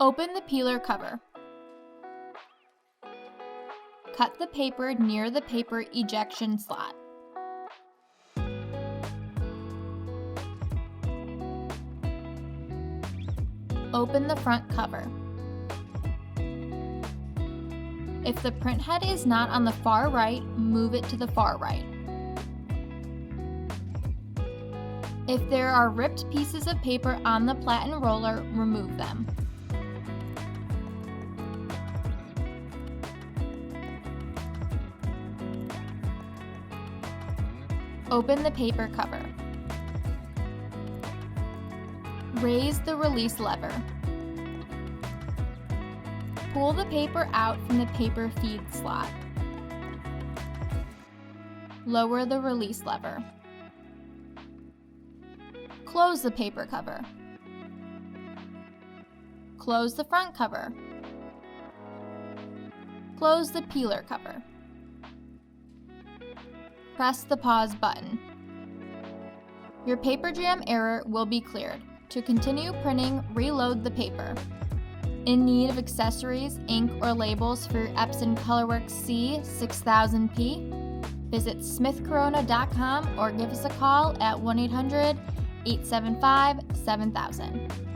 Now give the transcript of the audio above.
Open the peeler cover. Cut the paper near the paper ejection slot. Open the front cover. If the print head is not on the far right, move it to the far right. If there are ripped pieces of paper on the platen roller, remove them. Open the paper cover. Raise the release lever. Pull the paper out from the paper feed slot. Lower the release lever. Close the paper cover. Close the front cover. Close the peeler cover. Press the pause button. Your paper jam error will be cleared. To continue printing, reload the paper. In need of accessories, ink, or labels for your Epson ColorWorks C6000P? Visit smithcorona.com or give us a call at 1-800-875-7000.